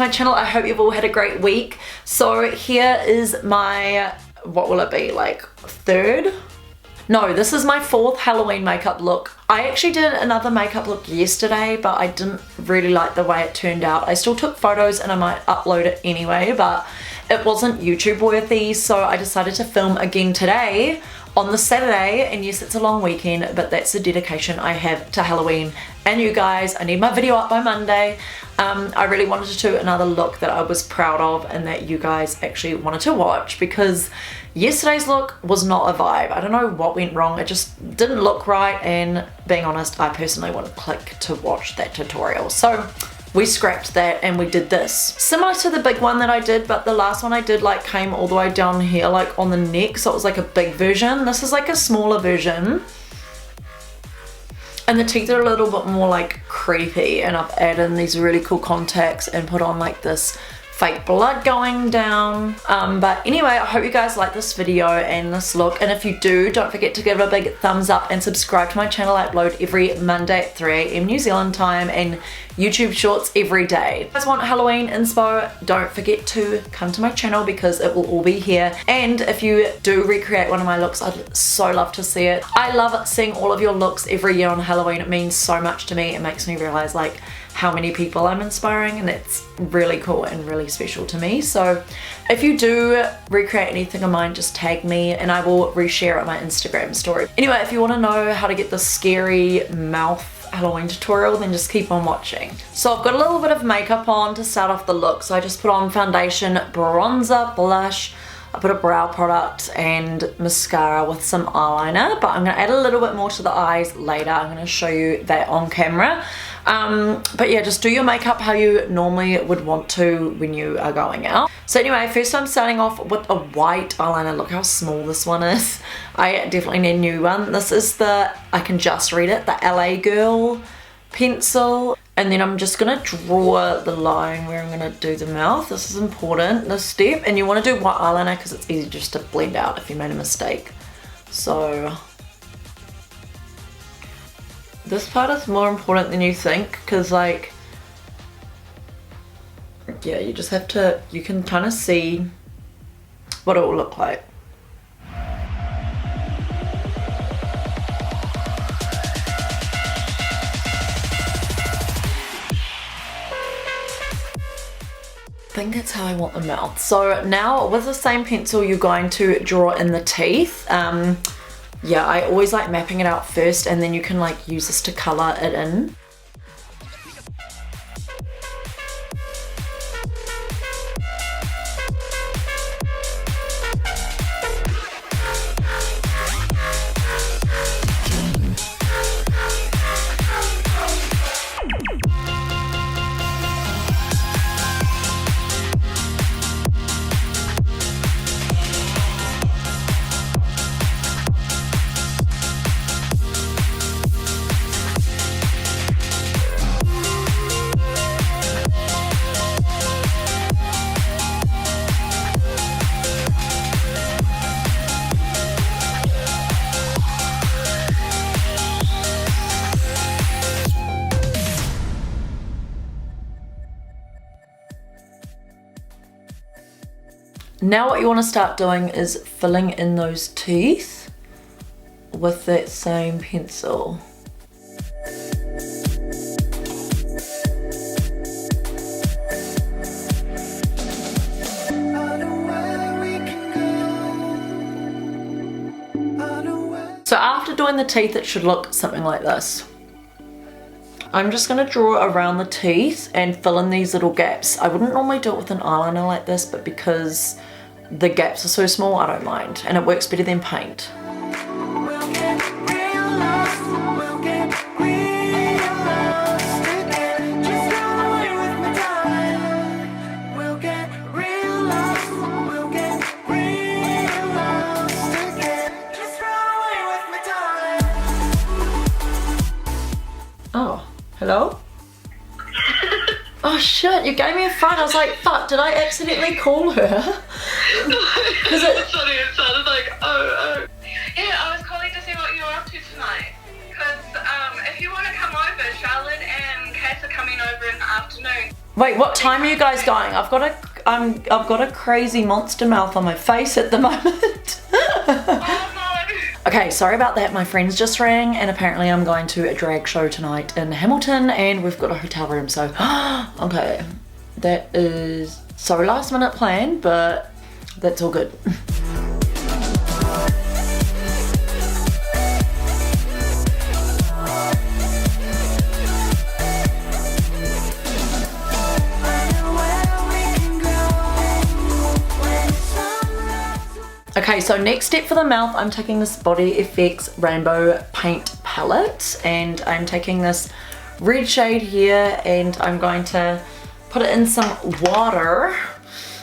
my channel. I hope you've all had a great week. So here is my, what will it be, like third? No, this is my fourth Halloween makeup look. I actually did another makeup look yesterday, but I didn't really like the way it turned out. I still took photos and I might upload it anyway, but it wasn't YouTube worthy, so I decided to film again today on the Saturday. And yes, it's a long weekend, but that's the dedication I have to Halloween and you guys. I need my video up by Monday. I really wanted to do another look that I was proud of and that you guys actually wanted to watch, because yesterday's look was not a vibe. I don't know what went wrong. It just didn't look right, and being honest, I personally wouldn't click to watch that tutorial. So we scrapped that and we did this. Similar to the big one that I did, but the last one I did like came all the way down here, like on the neck, so it was like a big version. This is like a smaller version. And the teeth are a little bit more like creepy, and I've added in these really cool contacts and put on like this fake blood going down. But anyway, I hope you guys like this video and this look, and if you do, don't forget to give it a big thumbs up and subscribe to my channel. I upload every Monday at 3 AM New Zealand time and YouTube shorts every day. If you guys want Halloween inspo, don't forget to come to my channel because it will all be here. And if you do recreate one of my looks, I'd so love to see it. I love seeing all of your looks every year on Halloween. It means so much to me. It makes me realize like how many people I'm inspiring, and that's really cool and really special to me. So if you do recreate anything of mine, just tag me and I will reshare it on my Instagram story. Anyway, if you want to know how to get the scary mouth Halloween tutorial, then just keep on watching. So I've got a little bit of makeup on to start off the look. So I just put on foundation, bronzer, blush, I put a brow product and mascara with some eyeliner, but I'm going to add a little bit more to the eyes later. I'm going to show you that on camera. But yeah, just do your makeup how you normally would want to when you are going out. So anyway, first I'm starting off with a white eyeliner. Look how small this one is. I definitely need a new one. This is the, I can just read it, the LA Girl pencil. And then I'm just gonna draw the line where I'm gonna do the mouth. This is important, this step. And you wanna do white eyeliner because it's easy just to blend out if you made a mistake. So this part is more important than you think, because like, yeah, you just have to, you can kind of see what it will look like. I think that's how I want the mouth. So now with the same pencil, you're going to draw in the teeth. Yeah, I always like mapping it out first, and then you can like use this to color it in. Now what you want to start doing is filling in those teeth with that same pencil. So after doing the teeth, it should look something like this. I'm just going to draw around the teeth and fill in these little gaps. I wouldn't normally do it with an eyeliner like this, but because the gaps are so small, I don't mind, and it works better than paint. Oh, hello? Oh shit, you gave me a fright. I was like, fuck, did I accidentally call her? Because it sounded like, oh. Yeah, I was calling to see what you were up to tonight. Because if you want to come over, Charlotte and Cass are coming over in the afternoon. Wait, what time are you guys going? I've got a crazy monster mouth on my face at the moment. Oh no. Okay, sorry about that. My friends just rang and apparently I'm going to a drag show tonight in Hamilton and we've got a hotel room, so okay. That is so last minute plan, but that's all good. Okay, so next step for the mouth, I'm taking this Body Effects Rainbow Paint Palette and I'm taking this red shade here and I'm going to put it in some water.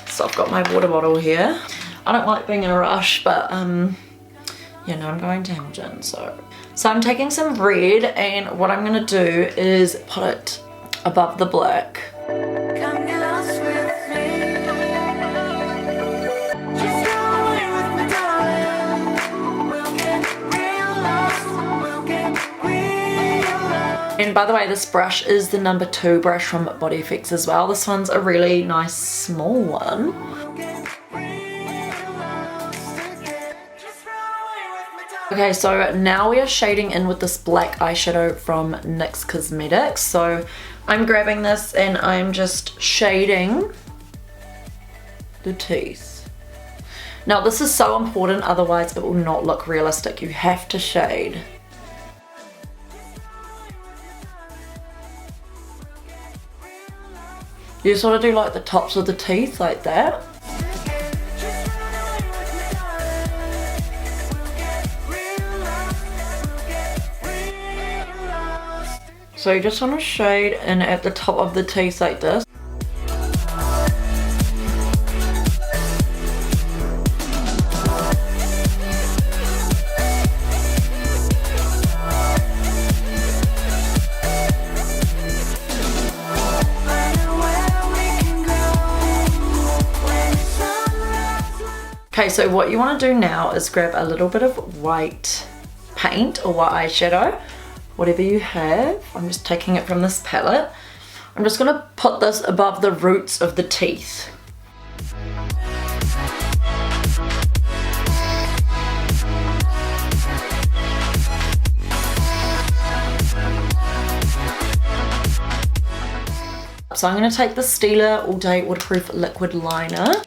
So I've got my water bottle here. I don't like being in a rush, but you know, I'm going to Hamilton, so I'm taking some red and what I'm gonna do is put it above the black. And by the way, this brush is the number 2 brush from Body Effects as well. This one's a really nice small one. Okay, so now we are shading in with this black eyeshadow from NYX Cosmetics. So I'm grabbing this and I'm just shading the teeth. Now this is so important, otherwise it will not look realistic. You have to shade. You sort of do like the tops of the teeth like that. So you just want to shade in at the top of the teeth like this. Okay, so what you want to do now is grab a little bit of white paint or white eyeshadow, whatever you have. I'm just taking it from this palette. I'm just going to put this above the roots of the teeth. So I'm going to take the Stila All Day Waterproof Liquid Liner.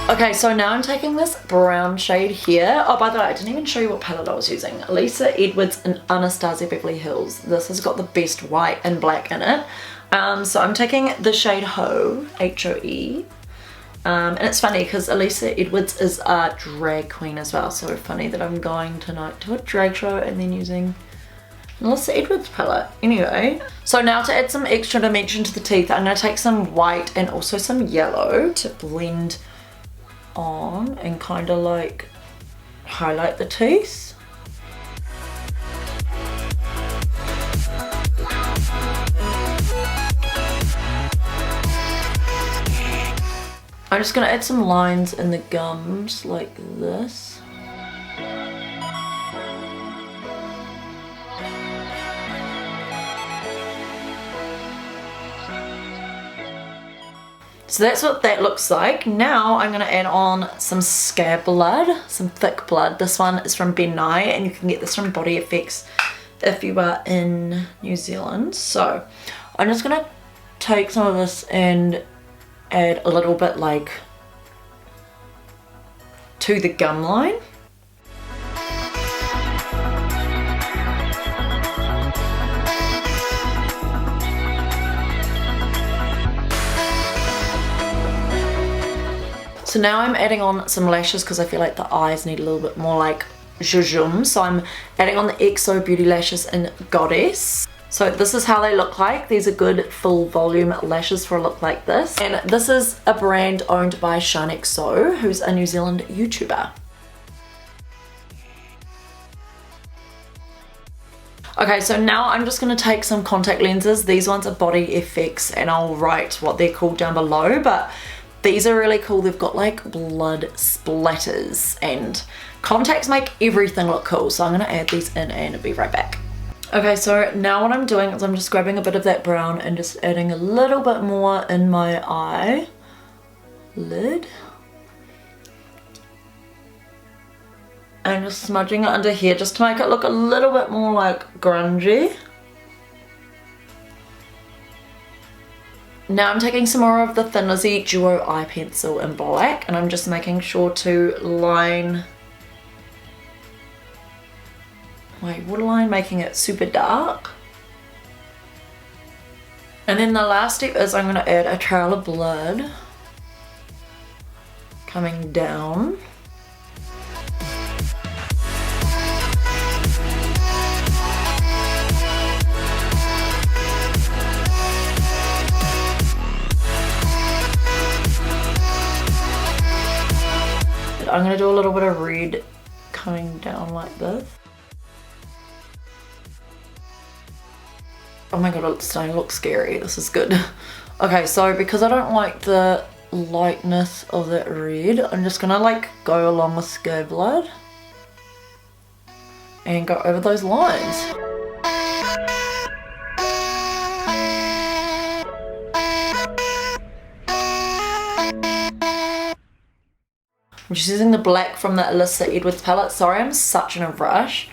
Okay, so now I'm taking this brown shade here. Oh, by the way, I didn't even show you what palette I was using. Alyssa Edwards and Anastasia Beverly Hills. This has got the best white and black in it. So I'm taking the shade Ho, H-O-E. And it's funny because Alyssa Edwards is a drag queen as well. So funny that I'm going tonight to a drag show and then using Alyssa Edwards palette. Anyway, so now to add some extra dimension to the teeth, I'm going to take some white and also some yellow to blend on and kind of like highlight the teeth. I'm just going to add some lines in the gums like this. So that's what that looks like. Now I'm going to add on some scab blood, some thick blood. This one is from Ben Nye and you can get this from Body Effects if you are in New Zealand. So I'm just going to take some of this and add a little bit like to the gum line. So now I'm adding on some lashes because I feel like the eyes need a little bit more like zhuzhum. So I'm adding on the EXO Beauty Lashes in Goddess. So this is how they look like. These are good full volume lashes for a look like this. And this is a brand owned by ShineXO, who's a New Zealand YouTuber. Okay, so now I'm just going to take some contact lenses. These ones are Body Effects and I'll write what they're called down below, but These are really cool. They've got like blood splatters, and contacts make everything look cool. So I'm gonna add these in and be right back. Okay, so now what I'm doing is I'm just grabbing a bit of that brown and just adding a little bit more in my eye lid. And just smudging it under here just to make it look a little bit more like grungy. Now I'm taking some more of the Thin Lizzy Duo Eye Pencil in black, and I'm just making sure to line my waterline, making it super dark. And then the last step is I'm going to add a trail of blood coming down. I'm going to do a little bit of red coming down like this. Oh my god, it's starting to look scary. This is good. Okay, so because I don't like the lightness of that red, I'm just going to like go along with Scared Blood and go over those lines. I'm just using the black from the Alyssa Edwards palette. Sorry, I'm such in a rush.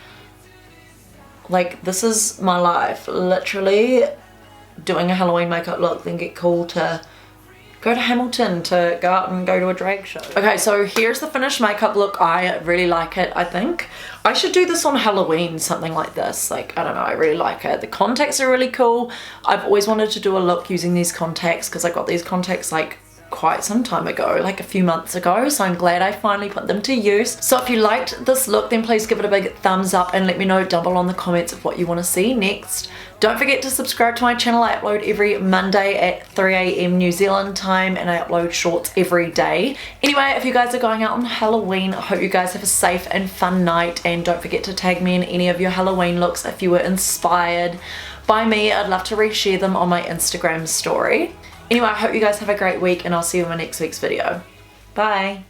Like, this is my life. Literally doing a Halloween makeup look, then get called to go to Hamilton to go out and go to a drag show. Okay, so here's the finished makeup look. I really like it, I think. I should do this on Halloween, something like this. Like, I don't know, I really like it. The contacts are really cool. I've always wanted to do a look using these contacts because I got these contacts like quite some time ago, like a few months ago, so I'm glad I finally put them to use. So if you liked this look, then please give it a big thumbs up and let me know down below in the comments of what you want to see next. Don't forget to subscribe to my channel. I upload every Monday at 3 AM New Zealand time, and I upload shorts every day. Anyway, if you guys are going out on Halloween, I hope you guys have a safe and fun night, and don't forget to tag me in any of your Halloween looks if you were inspired by me. I'd love to reshare them on my Instagram story. Anyway, I hope you guys have a great week, and I'll see you in my next week's video. Bye!